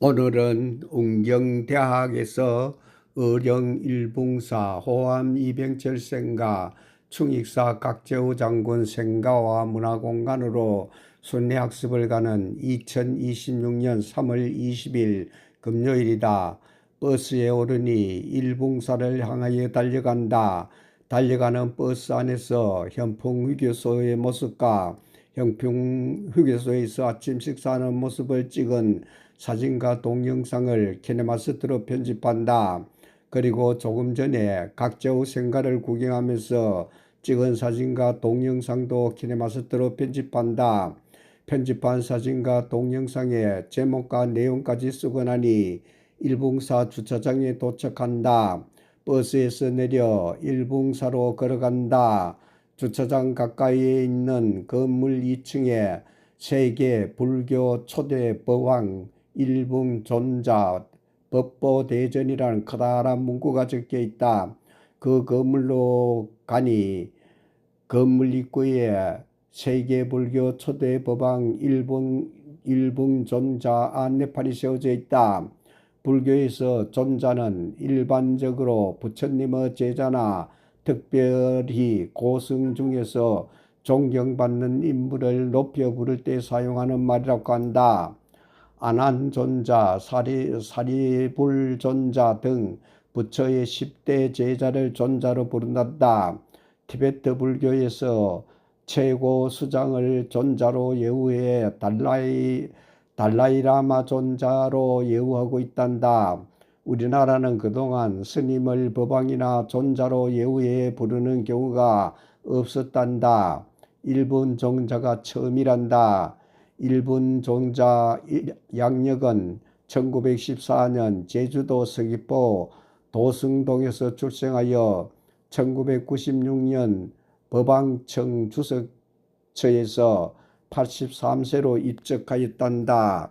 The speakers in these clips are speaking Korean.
오늘은 운경대학에서 의령 일붕사 호암 이병철 생가, 충익사 각재우 장군 생가와 문화공간으로 순회학습을 가는 2026년 3월 20일 금요일이다. 버스에 오르니 일붕사를 향하여 달려간다. 달려가는 버스 안에서 현풍휴게소의 모습과 현풍휴게소에서 아침 식사하는 모습을 찍은 사진과 동영상을 키네마스터로 편집한다. 그리고 조금 전에 각재우 생가를 구경하면서 찍은 사진과 동영상도 키네마스터로 편집한다. 편집한 사진과 동영상에 제목과 내용까지 쓰고 나니 일붕사 주차장에 도착한다. 버스에서 내려 일붕사로 걸어간다. 주차장 가까이에 있는 건물 2층에 세계 불교 초대 법왕 일붕존자 법보대전이라는 커다란 문구가 적혀 있다. 그 건물로 가니 건물 입구에 세계불교 초대 법왕 일붕존자 안내판이 세워져 있다. 불교에서 존자는 일반적으로 부처님의 제자나 특별히 고승 중에서 존경받는 인물을 높여 부를 때 사용하는 말이라고 한다. 아난존자, 사리불존자 등 부처의 10대 제자를 존자로 부른다. 티베트 불교에서 최고 수장을 존자로 예우해 달라이라마 존자로 예우하고 있단다. 우리나라는 그동안 스님을 법왕이나 존자로 예우해 부르는 경우가 없었단다. 일본 존자가 처음이란다. 일본 존자 양력은 1914년 제주도 서귀포 도승동에서 출생하여 1996년 법왕청 주석처에서 83세로 입적하였단다.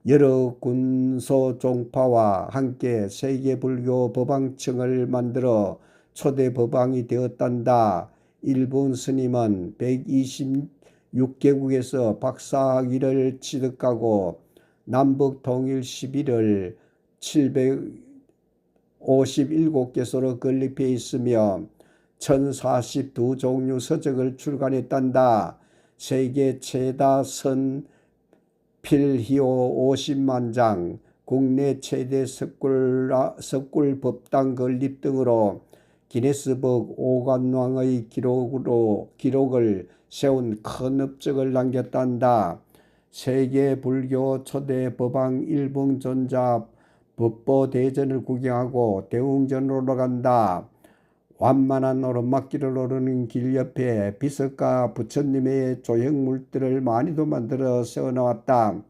여러 군소 종파와 함께 세계불교 법왕청을 만들어 초대 법왕이 되었단다. 일본 스님은 126개국에서 박사학위를 취득하고 남북 통일 시비를 757개소로 건립해 있으며 1042종류 서적을 출간했단다. 세계 최다 선 필히오 50만 장, 국내 최대 석굴 법당 건립 등으로 기네스북 오관왕의 기록을 세운 큰 업적을 남겼단다. 세계 불교 초대 법왕 일붕존자 법보대전을 구경하고 대웅전으로 간다. 완만한 오르막길을 오르는 길 옆에 비석과 부처님의 조형물들을 많이도 만들어 세워놓았다.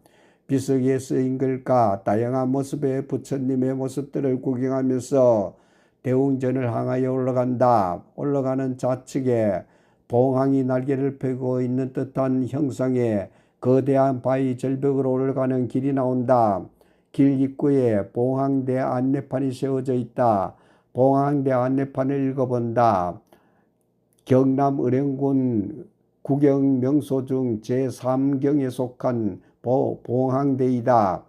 비석에 쓰인 글과 다양한 모습의 부처님의 모습들을 구경하면서 대웅전을 향하여 올라간다. 올라가는 좌측에 봉황이 날개를 펴고 있는 듯한 형상의 거대한 바위 절벽으로 올라가는 길이 나온다. 길 입구에 봉황대 안내판이 세워져 있다. 봉황대 안내판을 읽어본다. 경남 의령군 구경명소 중 제3경에 속한 봉황대이다.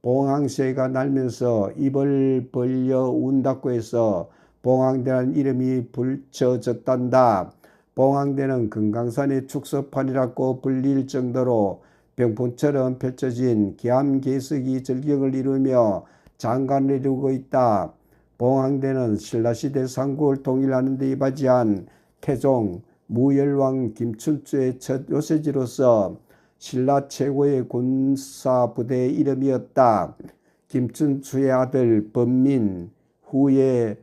봉황새가 날면서 입을 벌려 운다고 해서 봉황대라는 이름이 붙여졌단다. 봉황대는 금강산의 축소판이라고 불릴 정도로 병풍처럼 펼쳐진 기암괴석이 절경을 이루며 장관을 이루고 있다. 봉황대는 신라시대 삼국을 통일하는 데 이바지한 태종 무열왕 김춘추의 첫 요새지로서 신라 최고의 군사부대의 이름이었다. 김춘추의 아들 범민, 후에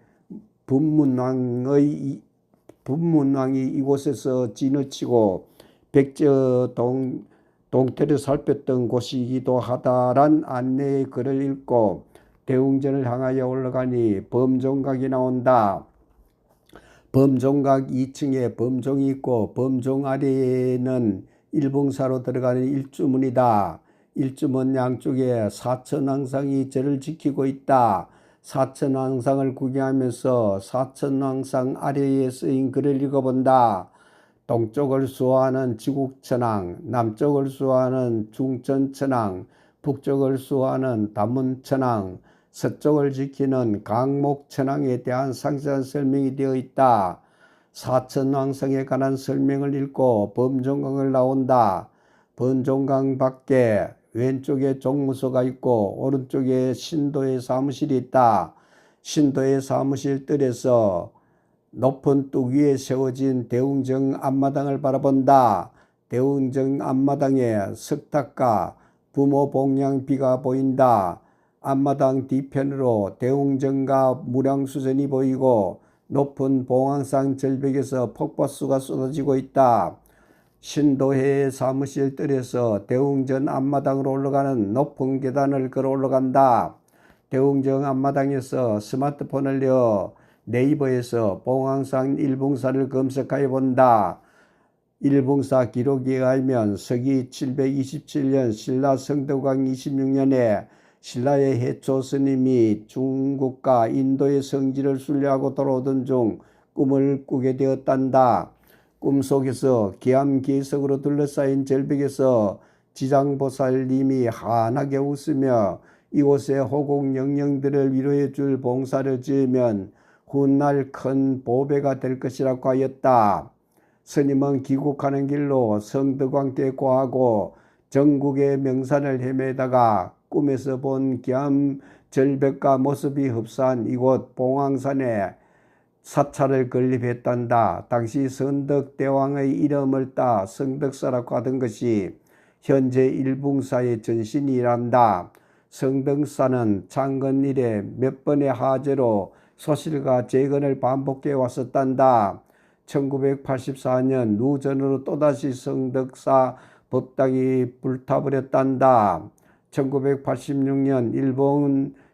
분문왕이 이곳에서 진을 치고 백제 동태를 살폈던 곳이기도 하다란 안내의 글을 읽고 대웅전을 향하여 올라가니 범종각이 나온다. 범종각 2층에 범종이 있고 범종 아래에는 일붕사로 들어가는 일주문이다. 일주문 양쪽에 사천왕상이 절을 지키고 있다. 사천왕상을 구경하면서 사천왕상 아래에 쓰인 글을 읽어본다. 동쪽을 수호하는 지국천왕, 남쪽을 수호하는 중천천왕, 북쪽을 수호하는 다문천왕, 서쪽을 지키는 강목천왕에 대한 상세한 설명이 되어 있다. 사천왕성에 관한 설명을 읽고 범종강을 나온다. 범종강 밖에 왼쪽에 종무소가 있고 오른쪽에 신도의 사무실이 있다. 신도의 사무실 뜰에서 높은 뚝 위에 세워진 대웅정 앞마당을 바라본다. 대웅정 앞마당에 석탑과 부모 복량비가 보인다. 앞마당 뒤편으로 대웅정과 무량수전이 보이고 높은 봉황산 절벽에서 폭포수가 쏟아지고 있다. 신도회의 사무실 뜰에서 대웅전 앞마당으로 올라가는 높은 계단을 걸어 올라간다. 대웅정 앞마당에서 스마트폰을 여 네이버에서 봉황산 일봉사를 검색하여 본다. 일봉사 기록에 의하면 서기 727년 신라 성덕왕 26년에 신라의 해초 스님이 중국과 인도의 성지를 순례하고 돌아오던 중 꿈을 꾸게 되었단다. 꿈속에서 기암기석으로 둘러싸인 절벽에서 지장보살님이 환하게 웃으며 이곳에 호국 영령들을 위로해 줄 봉사를 지으면 훗날 큰 보배가 될 것이라고 하였다. 스님은 귀국하는 길로 성덕왕 때 고하고 전국의 명산을 헤매다가 꿈에서 본 기암 절벽과 모습이 흡사한 이곳 봉황산에 사찰을 건립했단다. 당시 성덕대왕의 이름을 따 성덕사라고 하던 것이 현재 일봉사의 전신이란다. 성덕사는 창건 이래 몇 번의 하재로 소실과 재건을 반복해 왔었단다. 1984년 누전으로 또다시 성덕사 법당이 불타버렸단다. 1986년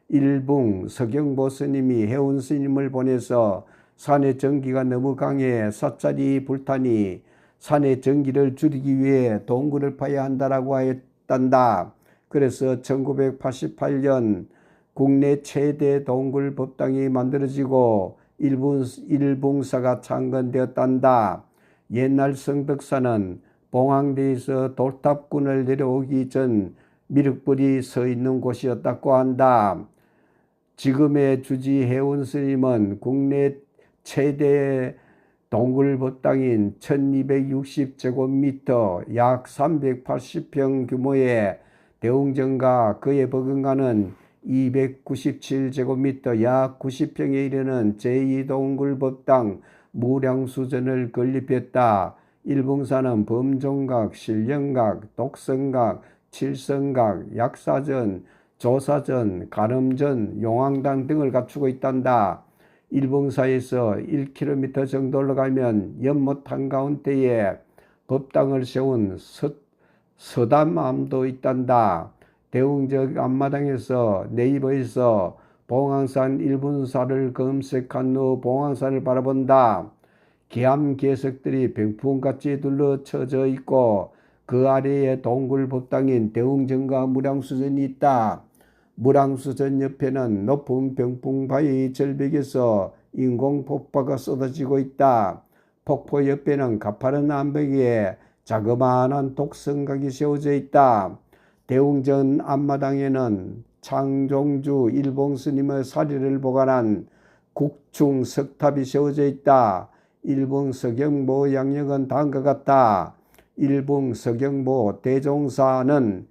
일봉 서경보 스님이 해운 스님을 보내서 산의 전기가 너무 강해 사찰이 불타니 산의 전기를 줄이기 위해 동굴을 파야 한다라고 했단다. 그래서 1988년 국내 최대 동굴 법당이 만들어지고 일봉사가 창건되었단다. 옛날 성덕사는 봉황대에서 돌탑군을 내려오기 전 미륵불이 서 있는 곳이었다고 한다. 지금의 주지 해운 스님은 국내 최대 동굴 법당인 1260제곱미터 약 380평 규모의 대웅정과 그에 버금가는 297제곱미터 약 90평에 이르는 제2동굴 법당 무량수전을 건립했다. 일봉사는 범종각, 신령각, 독성각, 칠성각, 약사전, 조사전, 가름전, 용왕당 등을 갖추고 있단다. 일봉사에서 1km 정도 올라가면 연못 한가운데에 법당을 세운 서담암도 있단다. 대웅정 앞마당에서 네이버에서 봉황산 일봉사를 검색한 후 봉황산을 바라본다. 기암괴석들이 병풍같이 둘러쳐져 있고 그 아래에 동굴 법당인 대웅정과 무량수전이 있다. 무량수전 옆에는 높은 병풍바위 절벽에서 인공폭포가 쏟아지고 있다. 폭포 옆에는 가파른 암벽에 자그마한 독성각이 세워져 있다. 대웅전 앞마당에는 창종주 일봉스님의 사리를 보관한 국중 석탑이 세워져 있다. 일봉 서경보 양력은 다음과 같다. 일봉 서경보 대종사는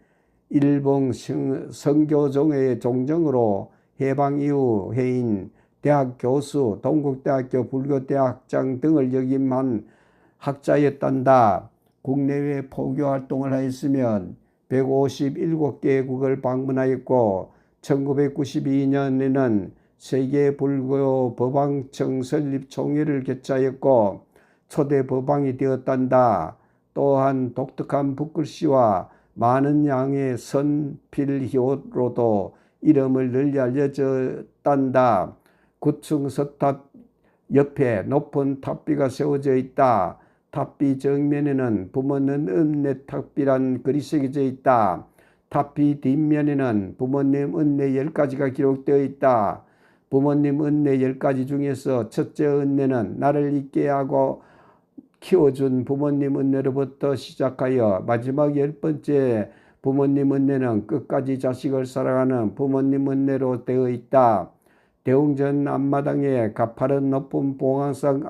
일봉 성교종의 종정으로 해방 이후 해인 대학 교수, 동국대학교 불교대학장 등을 역임한 학자였단다. 국내외 포교활동을 하였으면 157개국을 방문하였고 1992년에는 세계불교 법왕청 설립 총회를 개최하였고 초대 법왕이 되었단다. 또한 독특한 붓글씨와 많은 양의 선필효로도 이름을 널리 알려졌단다. 9층 석탑 옆에 높은 탑비가 세워져 있다. 탑비 정면에는 부모는 은혜 탑비란 글이 새겨져 있다. 탑비 뒷면에는 부모님 은혜 10가지가 기록되어 있다. 부모님 은혜 10가지 중에서 첫째 은혜는 나를 있게 하고 키워준 부모님 은혜로부터 시작하여 마지막 10번째 부모님 은혜는 끝까지 자식을 사랑하는 부모님 은혜로 되어 있다. 대웅전 앞마당에 가파른 높은 봉황산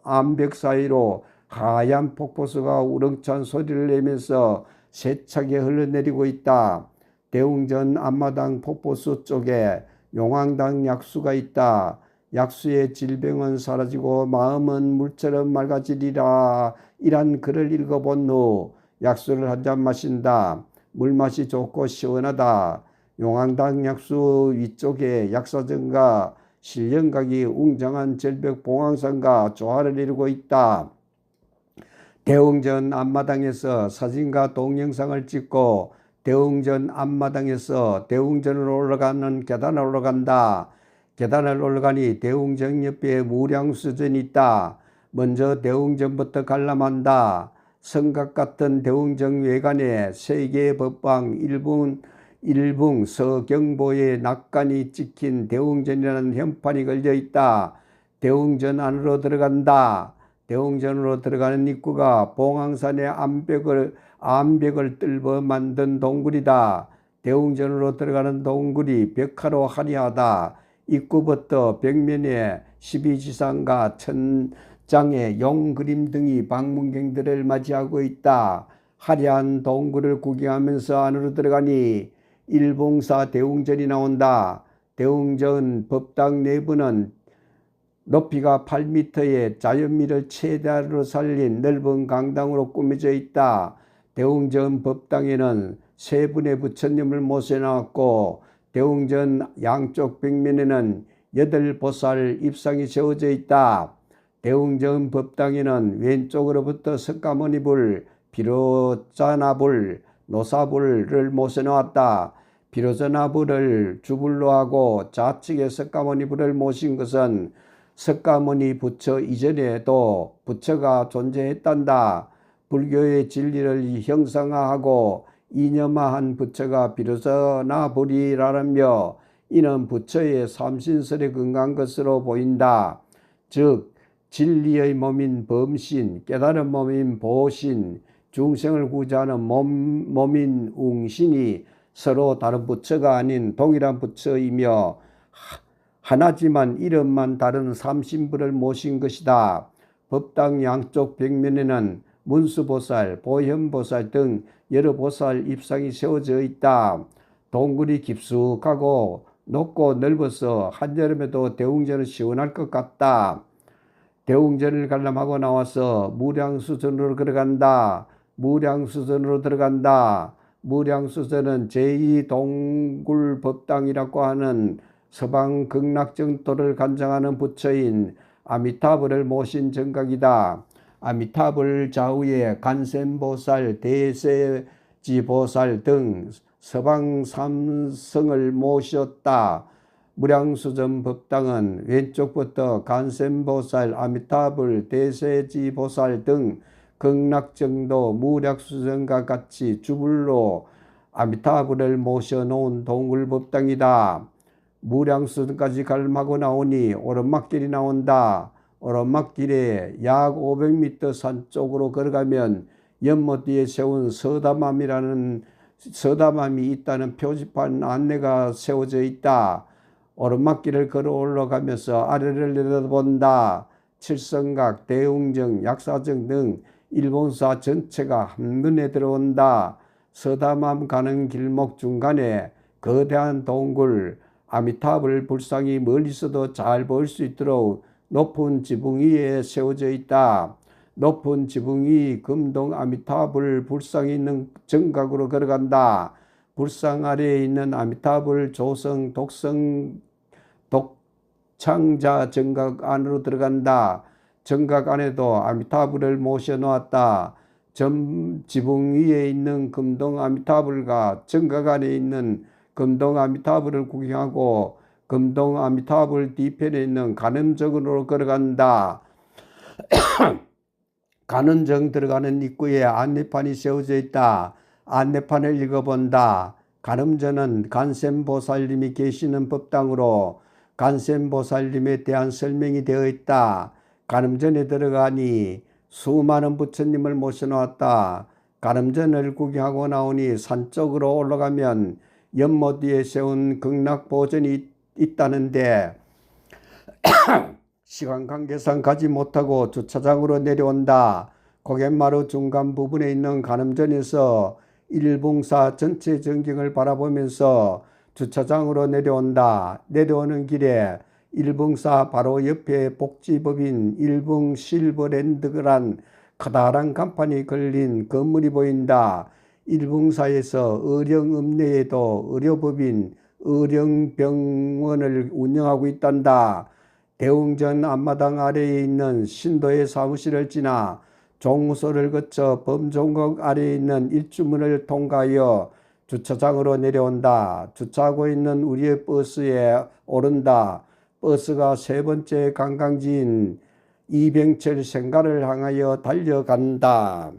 암벽 사이로 하얀 폭포수가 우렁찬 소리를 내면서 세차게 흘러내리고 있다. 대웅전 앞마당 폭포수 쪽에 용왕당 약수가 있다. 약수의 질병은 사라지고 마음은 물처럼 맑아지리라. 이란 글을 읽어본 후 약수를 한 잔 마신다. 물맛이 좋고 시원하다. 용왕당 약수 위쪽에 약사정과 신령각이 웅장한 절벽 봉황산과 조화를 이루고 있다. 대웅전 앞마당에서 사진과 동영상을 찍고 대웅전 앞마당에서 대웅전으로 올라가는 계단을 올라간다. 계단을 올라가니 대웅전 옆에 무량수전이 있다. 먼저 대웅전부터 관람한다. 성곽 같은 대웅전 외관에 세 개의 법방 일붕 서경보의 낙관이 찍힌 대웅전이라는 현판이 걸려 있다. 대웅전 안으로 들어간다. 대웅전으로 들어가는 입구가 봉황산의 암벽을 뚫어 만든 동굴이다. 대웅전으로 들어가는 동굴이 벽화로 화려하다. 입구부터 벽면에 12지상과 천장의 용 그림 등이 방문객들을 맞이하고 있다. 화려한 동굴을 구경하면서 안으로 들어가니 일봉사 대웅전이 나온다. 대웅전 법당 내부는 높이가 8m의 자연미를 최대로 살린 넓은 강당으로 꾸며져 있다. 대웅전 법당에는 세 분의 부처님을 모셔놨고 대웅전 양쪽 벽면에는 8보살 입상이 세워져 있다. 대웅전 법당에는 왼쪽으로부터 석가모니불, 비로자나불, 노사불을 모셔놓았다. 비로자나불을 주불로 하고 좌측에 석가모니불을 모신 것은 석가모니 부처 이전에도 부처가 존재했단다. 불교의 진리를 형상화하고 이념화한 부처가 비로자나불이라며 이는 부처의 삼신설에 근거한 것으로 보인다. 즉 진리의 몸인 범신, 깨달은 몸인 보신, 중생을 구제하는 몸인 웅신이 서로 다른 부처가 아닌 동일한 부처이며 하나지만 이름만 다른 삼신부를 모신 것이다. 법당 양쪽 벽면에는 문수보살, 보현보살 등 여러 보살 입상이 세워져 있다. 동굴이 깊숙하고 높고 넓어서 한여름에도 대웅전은 시원할 것 같다. 대웅전을 관람하고 나와서 무량수전으로 들어간다. 무량수전은 제2동굴법당이라고 하는 서방 극락정토를 관장하는 부처인 아미타불을 모신 정각이다. 아미타불 좌우에 간센보살, 대세지보살 등 서방 삼성을 모셨다. 무량수전 법당은 왼쪽부터 간센보살, 아미타불, 대세지보살 등 극락정도 무량수전과 같이 주불로 아미타불을 모셔놓은 동굴법당이다. 무량수전까지 관람하고 나오니 오르막길이 나온다. 오르막길에 약 500m 산 쪽으로 걸어가면 연못 뒤에 세운 서다맘이 있다는 표지판 안내가 세워져 있다. 오르막길을 걸어 올라가면서 아래를 내려다본다. 칠성각, 대웅정, 약사정 등 일본사 전체가 한눈에 들어온다. 서다맘 가는 길목 중간에 거대한 동굴, 아미타불 불상이 멀리서도 잘 보일 수 있도록 높은 지붕 위에 세워져 있다. 높은 지붕 위 금동 아미타불 불상이 있는 정각으로 걸어간다. 불상 아래에 있는 아미타불 조성 독창자 정각 안으로 들어간다. 정각 안에도 아미타불을 모셔놓았다. 지붕 위에 있는 금동 아미타불과 정각 안에 있는 금동 아미타불을 구경하고 금동 아미타불 뒤편에 있는 간음정으로 걸어간다. 간음정 들어가는 입구에 안내판이 세워져 있다. 안내판을 읽어본다. 간음정은 간센보살님이 계시는 법당으로 간센보살님에 대한 설명이 되어 있다. 간음전에 들어가니 수많은 부처님을 모셔놓았다. 가늠전을 구경하고 나오니 산 쪽으로 올라가면 연못 위에 세운 극락보전이 있다는데 시간 관계상 가지 못하고 주차장으로 내려온다. 고갯마루 중간 부분에 있는 가늠전에서 일봉사 전체 전경을 바라보면서 주차장으로 내려온다. 내려오는 길에 일봉사 바로 옆에 복지법인 일봉실버랜드란 커다란 간판이 걸린 건물이 보인다. 일봉사에서 의령읍내에도 의료법인 의령병원을 운영하고 있단다. 대웅전 앞마당 아래에 있는 신도의 사무실을 지나 종무소를 거쳐 범종국 아래에 있는 일주문을 통과하여 주차장으로 내려온다. 주차하고 있는 우리의 버스에 오른다. 버스가 세 번째 관광지인 이병철 생가를 향하여 달려간다.